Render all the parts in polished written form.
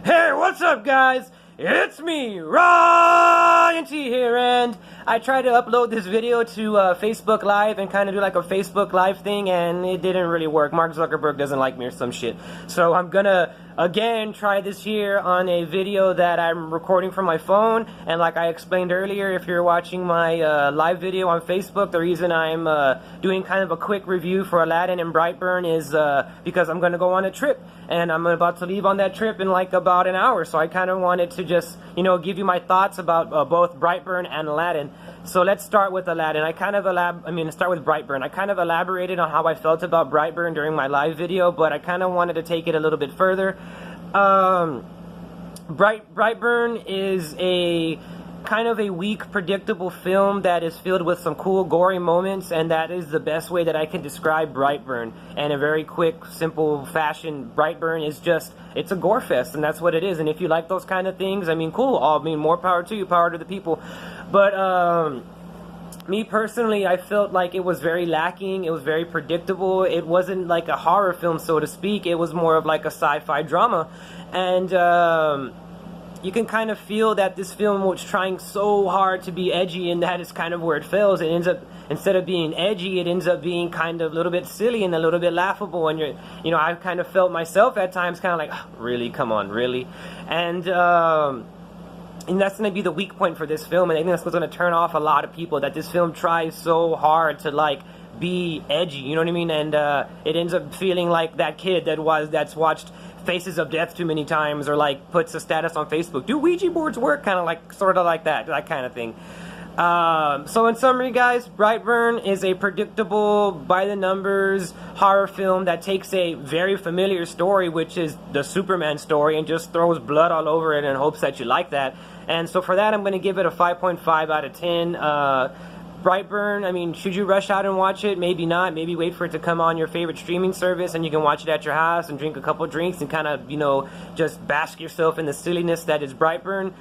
Hey, what's up, guys? It's me, Ryan T here, and I tried to upload this video to Facebook Live and kind of do like a Facebook Live thing, and it didn't really work. Mark Zuckerberg doesn't like me or some shit. So I'm gonna, again, try this here on a video that I'm recording from my phone, and like I explained earlier, if you're watching my live video on Facebook, the reason I'm doing kind of a quick review for Aladdin and Brightburn is because I'm gonna go on a trip, and I'm about to leave on that trip in like about an hour, so I kind of wanted to just, you know, give you my thoughts about both Brightburn and Aladdin. So let's start with Aladdin. Start with Brightburn. I kind of elaborated on how I felt about Brightburn during my live video, but I kind of wanted to take it a little bit further. Brightburn is a kind of a weak, predictable film that is filled with some cool, gory moments, and that is the best way that I can describe Brightburn. And a very quick, simple fashion, Brightburn is just, it's a gore fest, and that's what it is. And if you like those kind of things, I mean, cool. More power to you, power to the people. But me personally, I felt like it was very lacking. It was very predictable. It wasn't like a horror film, so to speak. It was more of like a sci-fi drama, and you can kind of feel that this film was trying so hard to be edgy, and that is kind of where it fails. It ends up, instead of being edgy, it ends up being kind of a little bit silly and a little bit laughable. And I kind of felt myself at times kind of like, oh, really, come on, really? And that's going to be the weak point for this film, and I think that's what's going to turn off a lot of people, that this film tries so hard to like be edgy, you know what I mean? And it ends up feeling like that kid that's watched Faces of Death too many times, or like puts a status on Facebook, do Ouija boards work? Kind of like, sort of like that kind of thing. So in summary, guys, Brightburn is a predictable, by-the-numbers horror film that takes a very familiar story, which is the Superman story, and just throws blood all over it in hopes that you like that. And so for that, I'm going to give it a 5.5 out of 10. Brightburn, I mean, should you rush out and watch it? Maybe not. Maybe wait for it to come on your favorite streaming service, and you can watch it at your house and drink a couple drinks and kind of, just bask yourself in the silliness that is Brightburn.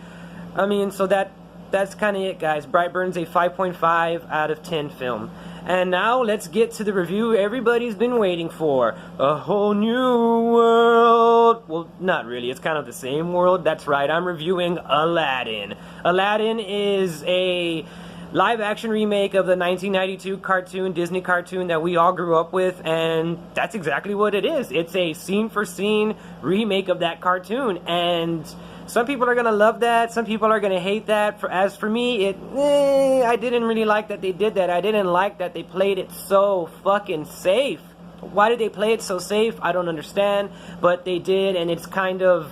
I mean, so that's kind of it, guys. Brightburn's a 5.5 out of 10 film. And now let's get to the review everybody's been waiting for. A whole new world. Well, not really. It's kind of the same world. That's right. I'm reviewing Aladdin. Aladdin is a live-action remake of the 1992 Disney cartoon that we all grew up with, and that's exactly what it is. It's a scene-for-scene remake of that cartoon, and some people are gonna love that, some people are gonna hate that. As for me, I didn't really like that they did that. I didn't like that they played it so fucking safe. Why did they play it so safe? I don't understand, but they did, and it's kind of,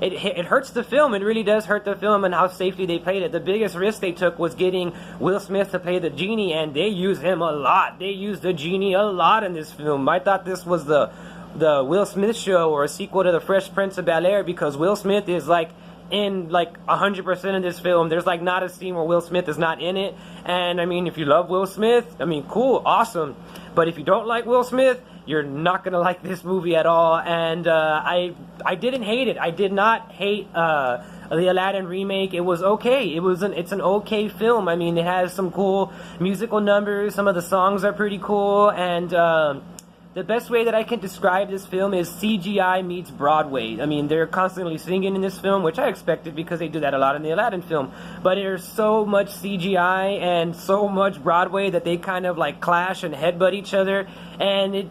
it hurts the film. It really does hurt the film and how safely they played it. The biggest risk they took was getting Will Smith to play the genie, and they used him a lot. They used the genie a lot in this film. I thought this was the Will Smith show, or a sequel to the Fresh Prince of Bel-Air, because Will Smith is like in like 100% of this film. There's like not a scene where Will Smith is not in it. And I mean, if you love Will Smith, I mean, cool, awesome. But if you don't like Will Smith, you're not gonna like this movie at all. And I didn't hate it. I did not hate the Aladdin remake. It was okay. It's an okay film. I mean, it has some cool musical numbers. Some of the songs are pretty cool, and the best way that I can describe this film is CGI meets Broadway. I mean, they're constantly singing in this film, which I expected because they do that a lot in the Aladdin film. But there's so much CGI and so much Broadway that they kind of like clash and headbutt each other, and it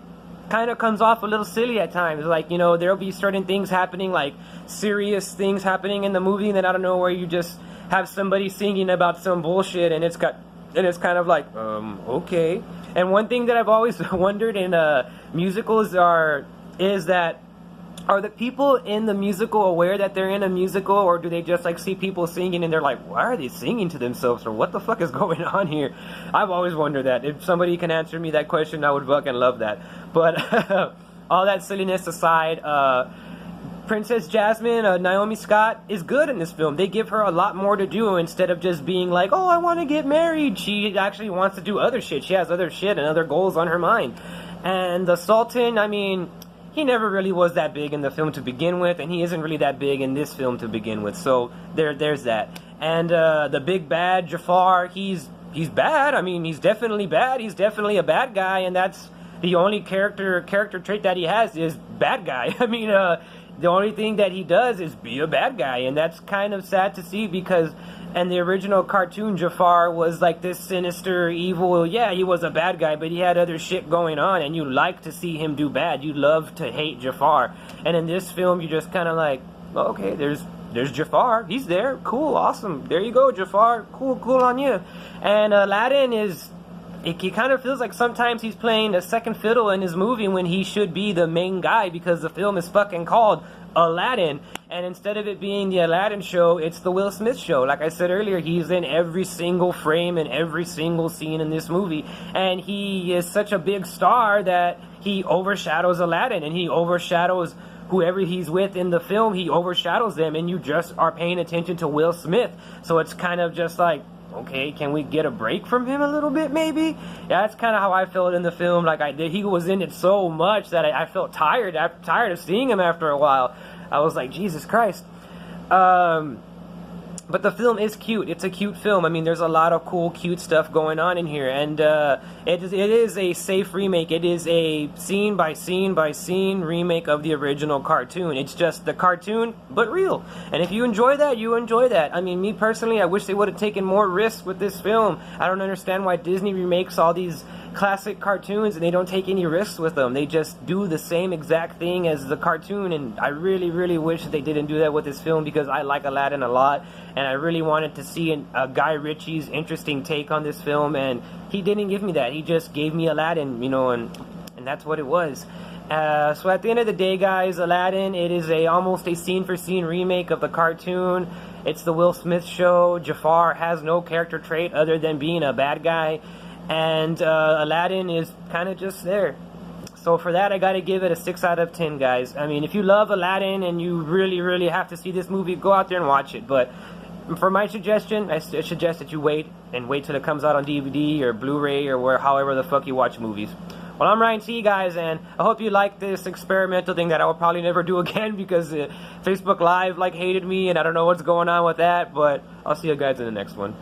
kind of comes off a little silly at times. Like, there'll be certain things happening, like serious things happening in the movie, and then out of nowhere you just have somebody singing about some bullshit, and it's kind of like, okay. And one thing that I've always wondered in musicals is that, are the people in the musical aware that they're in a musical, or do they just like see people singing and they're like, why are they singing to themselves, or what the fuck is going on here? I've always wondered that. If somebody can answer me that question, I would fucking love that. But all that silliness aside, Princess Jasmine, Naomi Scott, is good in this film. They give her a lot more to do instead of just being like, oh, I want to get married. She actually wants to do other shit. She has other shit and other goals on her mind. And the Sultan, I mean, he never really was that big in the film to begin with, and he isn't really that big in this film to begin with. So there's that. And the big bad Jafar, he's bad. I mean, he's definitely bad. He's definitely a bad guy, and that's the only character trait that he has is bad guy. I mean, the only thing that he does is be a bad guy, and that's kind of sad to see because in the original cartoon, Jafar was like this sinister, evil, yeah, he was a bad guy, but he had other shit going on, and you like to see him do bad. You love to hate Jafar. And in this film, you just kind of like, well, okay, there's Jafar. He's there. Cool, awesome. There you go, Jafar. Cool on you. And Aladdin is... He kind of feels like sometimes he's playing a second fiddle in his movie when he should be the main guy because the film is fucking called Aladdin. And instead of it being the Aladdin show, it's the Will Smith show. Like I said earlier, he's in every single frame and every single scene in this movie. And he is such a big star that he overshadows Aladdin, and he overshadows whoever he's with in the film. He overshadows them, and you just are paying attention to Will Smith. So it's kind of just like, okay, can we get a break from him a little bit, maybe? Yeah, that's kind of how I felt in the film. Like, he was in it so much that I felt tired. I'm tired of seeing him after a while. I was like, Jesus Christ. But the film is cute. It's a cute film. I mean, there's a lot of cool, cute stuff going on in here. And it is a safe remake. It is a scene by scene by scene remake of the original cartoon. It's just the cartoon, but real. And if you enjoy that, you enjoy that. I mean, me personally, I wish they would have taken more risks with this film. I don't understand why Disney remakes all these classic cartoons and they don't take any risks with them. They just do the same exact thing as the cartoon, and I really, really wish they didn't do that with this film because I like Aladdin a lot, and I really wanted to see a Guy Ritchie's interesting take on this film, and he didn't give me that. He just gave me Aladdin, you know, and that's what it was. So at the end of the day, guys, Aladdin, it is almost a scene-for-scene remake of the cartoon. It's the Will Smith show. Jafar has no character trait other than being a bad guy. And Aladdin is kind of just there. So for that, I gotta give it a 6 out of 10, guys. I mean, if you love Aladdin and you really, really have to see this movie, go out there and watch it. But for my suggestion, I suggest that you wait till it comes out on DVD or Blu-ray or however the fuck you watch movies. Well, I'm Ryan T, guys, and I hope you like this experimental thing that I will probably never do again because Facebook Live hated me, and I don't know what's going on with that. But I'll see you guys in the next one.